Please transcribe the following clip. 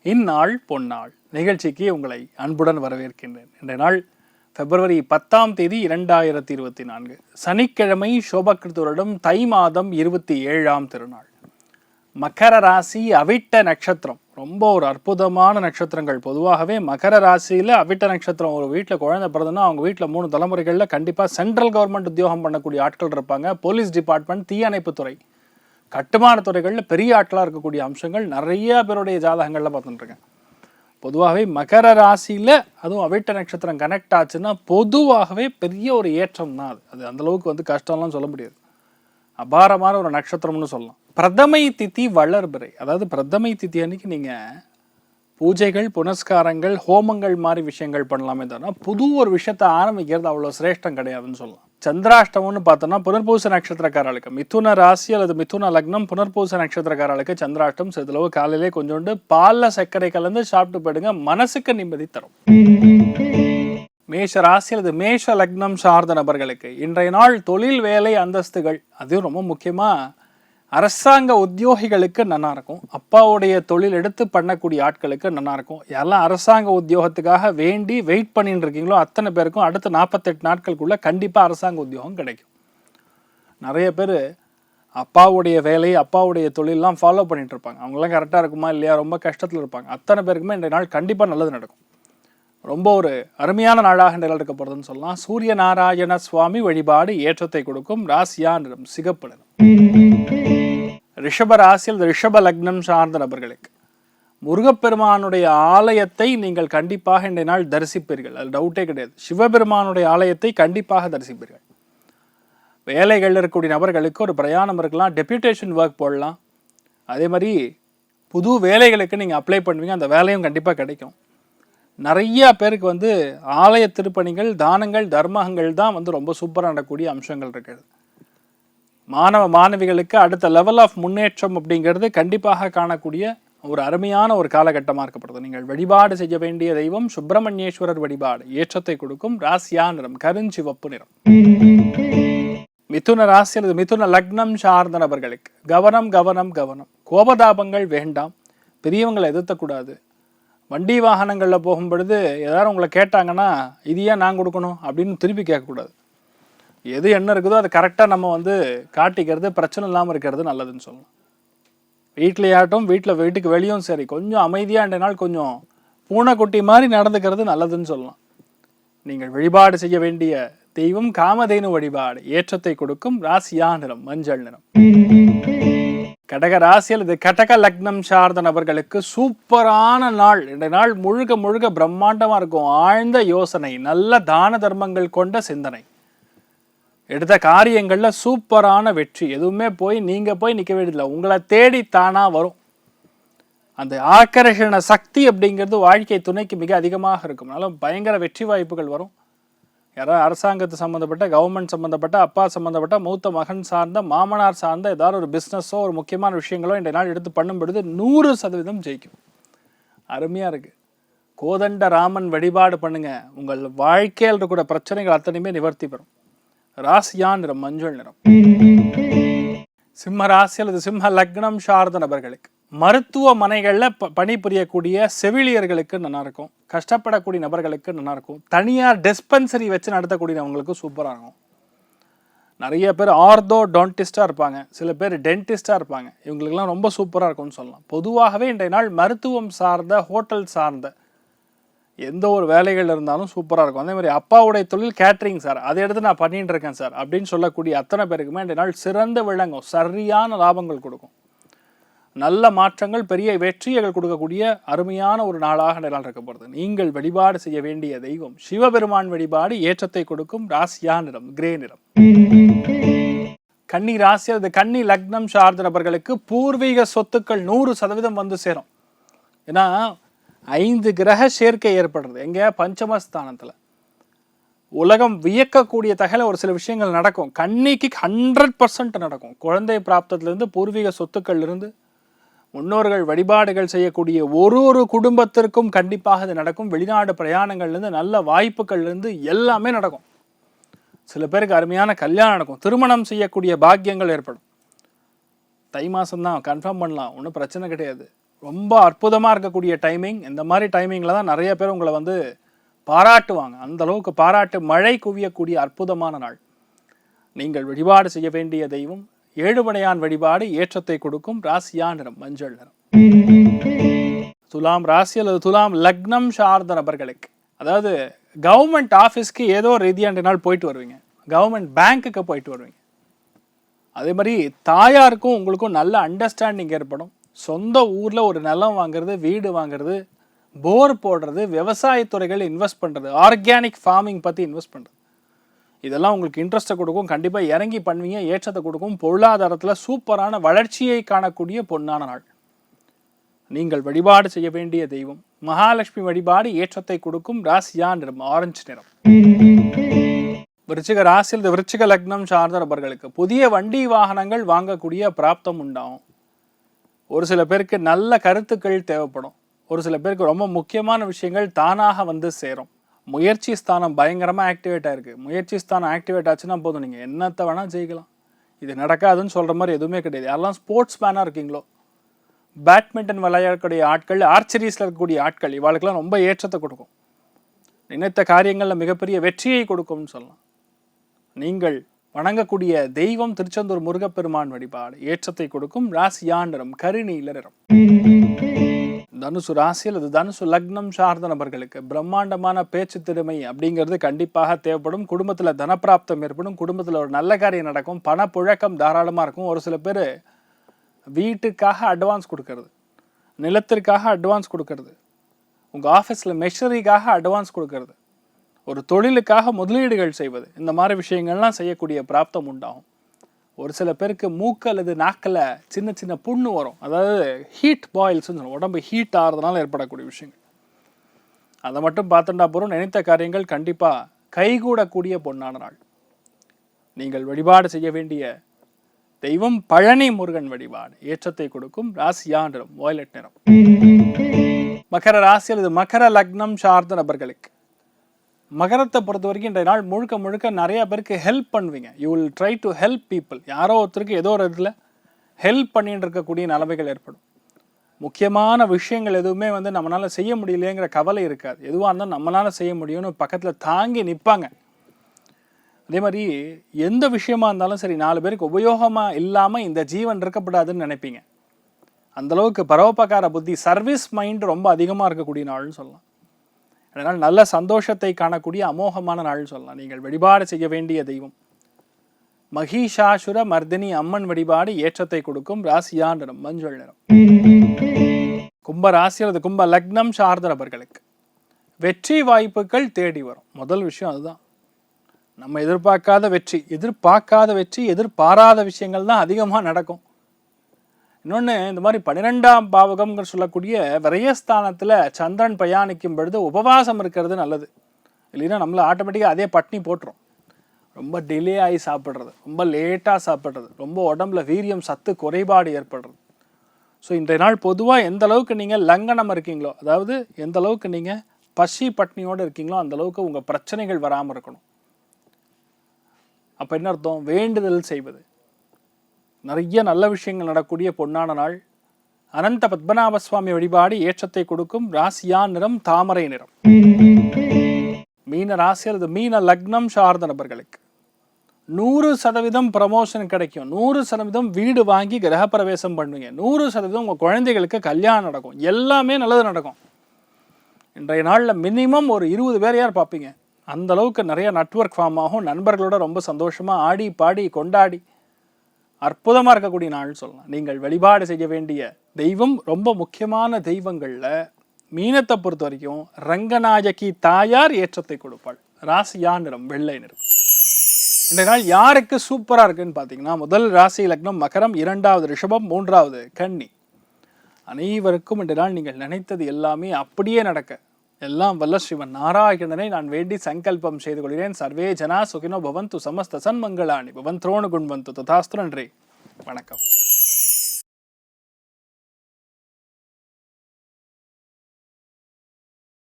இந்நாள் பொன்னாள் நிகழ்ச்சிக்கு உங்களை அன்புடன் வரவேற்கின்றேன். இன்றைய நாள் பிப்ரவரி 10ஆம் தேதி 2024 சனிக்கிழமை, சோபகிருத் வருடம் தை மாதம் 27ஆம் திருநாள். மகர ராசி, அவிட்ட நட்சத்திரம். ரொம்ப ஒரு அற்புதமான நட்சத்திரங்கள். பொதுவாகவே மகர ராசியில் அவிட்ட நட்சத்திரம் ஒரு வீட்டில் குழந்தை பிறந்ததுன்னா அவங்க வீட்டில் 3 தலைமுறைகளில் கண்டிப்பாக சென்ட்ரல் கவர்மெண்ட் உத்தியோகம் பண்ணக்கூடிய ஆட்கள் இருப்பாங்க. போலீஸ் டிபார்ட்மெண்ட், தீயணைப்புத்துறை, கட்டுமான துறைகளில் பெரிய ஆட்களாக இருக்கக்கூடிய அம்சங்கள் நிறைய பேருடைய ஜாதகங்களில் பார்த்துட்டுருக்கேன். பொதுவாகவே மகர ராசியில் அதுவும் அவிட்ட நட்சத்திரம் கனெக்ட் ஆச்சுன்னா பொதுவாகவே பெரிய ஒரு ஏற்றம் தான். அது அந்தளவுக்கு கஷ்டம்லாம் சொல்ல முடியாது. அபாரமான ஒரு நட்சத்திரம்னு சொல்லலாம். பிரதமை திதி வளர்பிறை, அதாவது பிரதமை திதி அன்னைக்கு நீங்கள் பூஜைகள், புனஸ்காரங்கள், ஹோமங்கள் மாதிரி விஷயங்கள் பண்ணலாமே தவிர புது ஒரு விஷயத்தை ஆரம்பிக்கிறது அவ்வளோ சிரேஷ்டம் கிடையாதுன்னு சொல்லலாம். சந்திராஷ்டமம்னு பார்த்தோன்னா புனர்பூச நட்சத்திரக்காரர்களுக்கு, மிதுன ராசி அல்லது மிதுன லக்னம் புனர்பூச நட்சத்திரக்காரர்களுக்கு சந்திராஷ்டம் சிறிதளவு காலையிலே கொஞ்சோண்டு பாலில் சர்க்கரை கலந்து சாப்பிட்டு போயிடுங்க, மனசுக்கு நிம்மதி தரும். மேஷ ராசி அல்லது மேஷ லக்னம் சார்ந்த நபர்களுக்கு இன்றைய நாள் தொழில், வேலை, அந்தஸ்துகள், அதுவும் ரொம்ப முக்கியமாக அரசாங்க உத்தியோகிகளுக்கு நல்லா இருக்கும். அப்பாவுடைய தொழில் எடுத்து பண்ணக்கூடிய ஆட்களுக்கு நல்லா இருக்கும். யாரெல்லாம் அரசாங்க உத்தியோகத்துக்காக வேண்டி வெயிட் பண்ணிட்டு இருக்கீங்களோ அத்தனை பேருக்கும் அடுத்த 48 நாட்களுக்குள்ள கண்டிப்பாக அரசாங்க உத்தியோகம் கிடைக்கும். நிறைய பேர் அப்பாவுடைய வேலை, அப்பாவுடைய தொழிலெலாம் ஃபாலோ பண்ணிட்டு இருப்பாங்க. அவங்களாம் கரெக்டாக இருக்குமா இல்லையா, ரொம்ப கஷ்டத்தில் இருப்பாங்க. அத்தனை பேருக்குமே இன்றைய நாள் கண்டிப்பாக நல்லது நடக்கும். ரொம்ப ஒரு அருமையான நாளாக இன்றைய நாள் இருக்க போகிறதுன்னு சொல்லலாம். சூரிய நாராயண சுவாமி வழிபாடு ஏற்றத்தை கொடுக்கும். ராசியா நிறம் சிகப்பு நிறம். ரிஷப ராசியில் ரிஷப லக்னம் சார்ந்த நபர்களுக்கு முருகப்பெருமானுடைய ஆலயத்தை நீங்கள் கண்டிப்பாக இன்றைய நாள் தரிசிப்பீர்கள். அது டவுட்டே கிடையாது. சிவபெருமானுடைய ஆலயத்தை கண்டிப்பாக தரிசிப்பீர்கள். வேலைகளில் இருக்கக்கூடிய நபர்களுக்கு ஒரு பிரயாணம் இருக்கலாம், டெப்யூட்டேஷன் ஒர்க் போடலாம். அதே மாதிரி புது வேலைகளுக்கு நீங்கள் அப்ளை பண்ணுவீங்க, அந்த வேலையும் கண்டிப்பாக கிடைக்கும். நிறைய பேருக்கு ஆலய திருப்பணிகள், தானங்கள், தர்மங்கள் தான் ரொம்ப சூப்பராக நடக்கக்கூடிய அம்சங்கள் இருக்குது. மாணவ மாணவிகளுக்கு அடுத்த லெவல் ஆஃப் முன்னேற்றம் அப்படிங்கிறது கண்டிப்பாக காணக்கூடிய ஒரு அருமையான ஒரு காலகட்டமாக இருக்கப்படுது. நீங்கள் வழிபாடு செய்ய வேண்டிய தெய்வம் சுப்பிரமணியேஸ்வரர் வழிபாடு ஏற்றத்தை கொடுக்கும். ராசியா நிறம் கருஞ்சிவப்பு நிறம். மிதுன ராசி அல்லது மிதுன லக்னம் சார்ந்த நபர்களுக்கு கவனம் கவனம் கவனம். கோபதாபங்கள் வேண்டாம். பெரியவங்களை எதிர்த்தக்கூடாது. வண்டி வாகனங்களில் போகும் பொழுது ஏதாவது உங்களை கேட்டாங்கன்னா இது ஏன் நான் கொடுக்கணும் அப்படின்னு திருப்பி கேட்கக்கூடாது. எது என்ன இருக்குதோ அதை கரெக்டாக நம்ம காட்டிக்கிறது, பிரச்சனை இல்லாமல் இருக்கிறது நல்லதுன்னு சொல்லலாம். வீட்லையாட்டும் வீட்டுக்கு வெளியும் சரி கொஞ்சம் அமைதியாக இன்றைய நாள் கொஞ்சம் பூனைக்குட்டி மாதிரி நடந்துக்கிறது நல்லதுன்னு சொல்லலாம். நீங்கள் வழிபாடு செய்ய வேண்டிய தெய்வம் காமதேனு வழிபாடு ஏற்றத்தை கொடுக்கும். ராசியா நிறம் மஞ்சள் நிறம். கடக ராசி அல்லது கடக லக்னம் சார்ந்த நபர்களுக்கு சூப்பரான நாள். இன்றைய நாள் முழுக்க முழுக்க பிரம்மாண்டமாக இருக்கும். ஆழ்ந்த யோசனை, நல்ல தான தர்மங்கள் கொண்ட சிந்தனை, எடுத்த காரியங்களில் சூப்பரான வெற்றி. எதுவுமே நீங்கள் போய் நிற்க வேண்டியதில்லை, உங்களை தேடி தானாக வரும். அந்த ஆக்கர்ஷண சக்தி அப்படிங்கிறது வாழ்க்கை துணைக்கு மிக அதிகமாக இருக்கும். அதனால பயங்கர வெற்றி வாய்ப்புகள் வரும். யாராவது அரசாங்கத்து சம்மந்தப்பட்ட, கவர்மெண்ட் சம்மந்தப்பட்ட, அப்பா சம்மந்தப்பட்ட, மூத்த மகன் சார்ந்த, மாமனார் சார்ந்த ஏதாவது ஒரு பிஸ்னஸோ ஒரு முக்கியமான விஷயங்களோ இன்றைய நாள் எடுத்து பண்ணும் பொழுது 100% ஜெயிக்கும். அருமையாக இருக்குது. கோதண்ட ராமன் வழிபாடு பண்ணுங்க. உங்கள் வாழ்க்கையில் இருக்கக்கூடிய பிரச்சனைகள் அத்தனையுமே நிவர்த்தி பெறும். ராசியா நிறம் மஞ்சள் நிறம். சிம்ம ராசி அல்லது சிம்ம லக்னம் சார்ந்த நபர்களுக்கு மருத்துவமனைகளில் பணிபுரியக்கூடிய செவிலியர்களுக்கு நல்லா இருக்கும். கஷ்டப்படக்கூடிய நபர்களுக்கு நல்லா இருக்கும். தனியார் டிஸ்பென்சரி வச்சு நடத்தக்கூடியவங்களுக்கு சூப்பராக இருக்கும். நிறைய பேர் ஆர்த்தோடான்டிஸ்டாக இருப்பாங்க, சில பேர் டென்டிஸ்டாக இருப்பாங்க. இவங்களுக்கெல்லாம் ரொம்ப சூப்பராக இருக்கும்னு சொல்லலாம். பொதுவாகவே இன்றைய நாள் மருத்துவம் சார்ந்த, ஹோட்டல் சார்ந்த எந்த ஒரு வேலைகள் இருந்தாலும் சூப்பராக இருக்கும். அதே மாதிரி அப்பாவுடைய தொழில் கேட்ரிங் சார், அதை எடுத்து நான் பண்ணிட்டு இருக்கேன் சார் அப்படின்னு சொல்லக்கூடிய அத்தனை பேருக்குமே இன்றைய நாள் சிறந்து விளங்கும். சரியான லாபங்கள் கொடுக்கும். நல்ல மாற்றங்கள், பெரிய வெற்றிகள் கொடுக்கக்கூடிய அருமையான ஒரு நாளாக இன்றைய நாள் இருக்கப்படுது. நீங்கள் வழிபாடு செய்ய வேண்டிய தெய்வம் சிவபெருமான் வழிபாடு ஏற்றத்தை கொடுக்கும். ராசியா நிறம் கிரே நிறம். கன்னி ராசி அல்லது கன்னி லக்னம் சார்ந்த நபர்களுக்கு பூர்வீக சொத்துக்கள் 100% சேரும். ஏன்னா 5 கிரக சேர்க்கை ஏற்படுறது எங்கே, பஞ்சமஸ்தானத்தில். உலகம் வியக்கக்கூடிய தகவல ஒரு சில விஷயங்கள் நடக்கும். கன்னிக்கு 100% நடக்கும். குழந்தை பிராப்தத்திலிருந்து, பூர்வீக சொத்துக்கள்லிருந்து, முன்னோர்கள் வழிபாடுகள் செய்யக்கூடிய ஒரு குடும்பத்திற்கும் கண்டிப்பாக இது நடக்கும். வெளிநாடு பிரயாணங்கள்லேருந்து, நல்ல வாய்ப்புகள்லேருந்து எல்லாமே நடக்கும். சில பேருக்கு அருமையான கல்யாணம் நடக்கும். திருமணம் செய்யக்கூடிய பாக்கியங்கள் ஏற்படும். தை மாதம்தான் கன்ஃபார்ம் பண்ணலாம், ஒன்றும் பிரச்சனை கிடையாது. ரொம்ப அற்புதமாக இருக்கக்கூடிய டைமிங். இந்த மாதிரி டைமிங்கில் தான் நிறைய பேர் உங்களை வந்து பாராட்டுவாங்க. அந்த அளவுக்கு பாராட்டு மழை குவியக்கூடிய அற்புதமான நாள். நீங்கள் வழிபாடு செய்ய வேண்டிய தெய்வம் ஏழுமலையான் வழிபாடு ஏற்றத்தை கொடுக்கும். ராசியா நிறம் மஞ்சள் நிறம். துலாம் ராசி அல்லது துலாம் லக்னம் சார்ந்த நபர்களுக்கு, அதாவது கவர்மெண்ட் ஆஃபீஸ்க்கு ஏதோ ரீதியாக நாள் போயிட்டு வருவீங்க, கவர்மெண்ட் பேங்க்குக்கு போயிட்டு வருவீங்க. அதே மாதிரி தாயாருக்கும் உங்களுக்கும் நல்ல அண்டர்ஸ்டாண்டிங் ஏற்படும். சொந்த ஊரில் ஒரு நிலம் வாங்குறது, வீடு வாங்குறது, போர் போடுறது, விவசாயத்துறைகள் இன்வெஸ்ட் பண்ணுறது, ஆர்கானிக் ஃபார்மிங் பற்றி இன்வெஸ்ட் பண்ணுறது, இதெல்லாம் உங்களுக்கு இன்ட்ரெஸ்ட்டை கொடுக்கும். கண்டிப்பாக இறங்கி பண்ணுவீங்க, ஏற்றத்தை கொடுக்கும். பொருளாதாரத்தில் சூப்பரான வளர்ச்சியை காணக்கூடிய பொன்னான நாள். நீங்கள் வழிபாடு செய்ய வேண்டிய தெய்வம் மகாலட்சுமி வழிபாடு ஏற்றத்தை கொடுக்கும். ராசியா நிறம் ஆரஞ்சு நிறம். விருச்சிக ராசியில் இந்த விருச்சிக லக்னம் சார்ந்த நபர்களுக்கு புதிய வண்டி வாகனங்கள் வாங்கக்கூடிய பிராப்தம் உண்டாகும். ஒரு சில பேருக்கு நல்ல கருத்துக்கள் தேவைப்படும். ஒரு சில பேருக்கு ரொம்ப முக்கியமான விஷயங்கள் தானாக வந்து சேரும். முயற்சி ஸ்தானம் பயங்கரமாக ஆக்டிவேட் ஆயிருக்கு. முயற்சி ஸ்தானம் ஆக்டிவேட் ஆச்சுன்னா போதும், நீங்கள் என்னத்தை வேணால் ஜெயிக்கலாம். இது நடக்காதுன்னு சொல்கிற மாதிரி எதுவுமே கிடையாது. யாரெல்லாம் ஸ்போர்ட்ஸ் மேனாக இருக்கீங்களோ, பேட்மிண்டன் விளையாடக்கூடிய ஆட்கள், ஆர்ச்சரிஸில் இருக்கக்கூடிய ஆட்கள், இவாளுக்கெல்லாம் ரொம்ப ஏற்றத்தை கொடுக்கும். நினைத்த காரியங்களில் மிகப்பெரிய வெற்றியை கொடுக்கும்னு சொல்லலாம். நீங்கள் வணங்கக்கூடிய தெய்வம் திருச்செந்தூர் முருகப்பெருமான் வழிபாடு ஏற்றத்தை கொடுக்கும். ராசியா நிறம் கருநீல நிறம். தனுசு ராசியில் அது தனுசு லக்னம் சார்ந்த நபர்களுக்கு பிரம்மாண்டமான பேச்சு திறமை அப்படிங்கிறது கண்டிப்பாக தேவைப்படும். குடும்பத்தில் தனப்பிராப்தம் ஏற்படும். குடும்பத்தில் ஒரு நல்ல காரியம் நடக்கும். பணப்புழக்கம் தாராளமாக இருக்கும். ஒரு சில பேர் வீட்டுக்காக அட்வான்ஸ் கொடுக்கறது, நிலத்திற்காக அட்வான்ஸ் கொடுக்கறது, உங்கள் ஆஃபீஸில் மெஷினரிக்காக அட்வான்ஸ் கொடுக்கறது, ஒரு தொழிலுக்காக முதலீடுகள் செய்வது, இந்த மாதிரி விஷயங்கள்லாம் செய்யக்கூடிய பிராப்தம் உண்டாகும். ஒரு சில பேருக்கு மூக்கு அல்லது நாக்கில் சின்ன சின்ன புண்ணு வரும். அதாவது ஹீட் பாயில்ஸ்ன்னு சொல்லுவோம். உடம்பு ஹீட் ஆகிறதுனால ஏற்படக்கூடிய விஷயங்கள். அதை மட்டும் பார்த்துட்டா போகிறோம். நினைத்த காரியங்கள் கண்டிப்பாக கைகூடக்கூடிய பொன்னான நாள். நீங்கள் வழிபாடு செய்ய வேண்டிய தெய்வம் பழனி முருகன் வழிபாடு ஏற்றத்தை கொடுக்கும். ராசியா நிறம் வயலட் நிறம். மகர ராசியில் இது மகர லக்னம் சார்ந்த நபர்களுக்கு, மகரத்தை பொறுத்த வரைக்கும் இன்றைய நாள் முழுக்க முழுக்க நிறைய பேருக்கு ஹெல்ப் பண்ணுவீங்க. You will try to help people. யாரோ ஒருத்தருக்கு ஏதோ ஒரு இடத்துல ஹெல்ப் பண்ணிட்டு இருக்கக்கூடிய நிலைமைகள் ஏற்படும். முக்கியமான விஷயங்கள் எதுவுமே வந்து நம்மளால் செய்ய முடியலையேங்கிற கவலை இருக்காது. எதுவாக இருந்தாலும் நம்மளால் செய்ய முடியும்னு பக்கத்தில் தாங்கி நிற்பாங்க. அதே மாதிரி எந்த விஷயமா இருந்தாலும் சரி, 4 பேருக்கு உபயோகமாக இல்லாமல் இந்த ஜீவன் இருக்கப்படாதுன்னு நினைப்பீங்க. அந்தளவுக்கு பரோபகார புத்தி, சர்வீஸ் மைண்ட் ரொம்ப அதிகமாக இருக்கக்கூடிய நாள்னு சொல்லலாம். அதனால் நல்ல சந்தோஷத்தை காணக்கூடிய அமோகமான நாள்னு சொல்லலாம். நீங்கள் வழிபாடு செய்ய வேண்டிய தெய்வம் மகிஷாசுர மர்தினி அம்மன் வழிபாடு ஏற்றத்தை கொடுக்கும். ராசியா நிறம் மஞ்சள் நிறம். கும்ப ராசியில் அது கும்ப லக்னம் சார்ந்த நபர்களுக்கு வெற்றி வாய்ப்புகள் தேடி வரும். முதல் விஷயம் அதுதான். நம்ம எதிர்பார்க்காத வெற்றி, எதிர்பாராத விஷயங்கள் தான் அதிகமாக நடக்கும். இன்னொன்று, இந்த மாதிரி 12ஆம் பாவகம்ங்கிற சொல்லக்கூடிய விரயஸ்தானத்தில் சந்திரன் பிரயாணிக்கும் பொழுது உபவாசம் இருக்கிறது நல்லது. இல்லைன்னா நம்மளை ஆட்டோமேட்டிக்காக அதே பட்னி போட்டுரும். ரொம்ப டிலே ஆகி சாப்பிட்றது, ரொம்ப லேட்டாக சாப்பிட்றது, ரொம்ப உடம்புல வீரியம் சத்து குறைபாடு ஏற்படுறது. ஸோ இன்றைய நாள் பொதுவாக எந்த அளவுக்கு நீங்கள் லங்கனம் இருக்கீங்களோ, அதாவது எந்த அளவுக்கு நீங்கள் பசி பட்னியோடு இருக்கீங்களோ அந்த அளவுக்கு உங்கள் பிரச்சனைகள் வராமல் இருக்கணும். அப்போ என்ன அர்த்தம்? வேண்டுதல் செய்வது, நிறைய நல்ல விஷயங்கள் நடக்கூடிய பொன்னான நாள். அனந்த பத்மநாப சுவாமி வழிபாடு ஏற்றத்தை கொடுக்கும். ராசியா நிறம் தாமரை நிறம். மீன ராசி அல்லது மீன லக்னம் சார்ந்த நபர்களுக்கு 100% ப்ரமோஷன் கிடைக்கும். 100% வீடு வாங்கி கிரகப்பிரவேசம் பண்ணுவீங்க. 100% உங்கள் குழந்தைகளுக்கு கல்யாணம் நடக்கும். எல்லாமே நல்லது நடக்கும். இன்றைய நாளில் மினிமம் ஒரு 20 பேர் யார் பார்ப்பீங்க. அந்த அளவுக்கு நிறைய நெட்வொர்க் ஃபார்ம் ஆகும். நண்பர்களோட ரொம்ப சந்தோஷமாக ஆடி பாடி கொண்டாடி அற்புதமாக இருக்கக்கூடிய நாள் சொல்லலாம். நீங்கள் வழிபாடு செய்ய வேண்டிய தெய்வம் ரொம்ப முக்கியமான தெய்வங்களில் மீனத்தை பொறுத்த வரைக்கும் ரங்கநாயகி தாயார் ஏற்றத்தை கொடுப்பாள். ராசியா நிறம் வெள்ளை நிறம். இந்த நாள் யாருக்கு சூப்பராக இருக்குன்னு பார்த்தீங்கன்னா, முதல் ராசி லக்னம் மகரம், 2வது ரிஷபம், 3வது கன்னி. அனைவருக்கும் இந்த நாள் நீங்கள் நினைத்தது எல்லாமே அப்படியே நடக்க எல்லாம் வல்ல ஸ்ரீமன் நாராயணனை நான் வேண்டி சங்கல்பம் செய்து கொள்கிறேன். சர்வே ஜனா சுகினோ பவந்து, சமஸ்த சன்மங்களானி பவந்தோணு குண்வந்து. ததாஸ்து. நன்றி, வணக்கம்.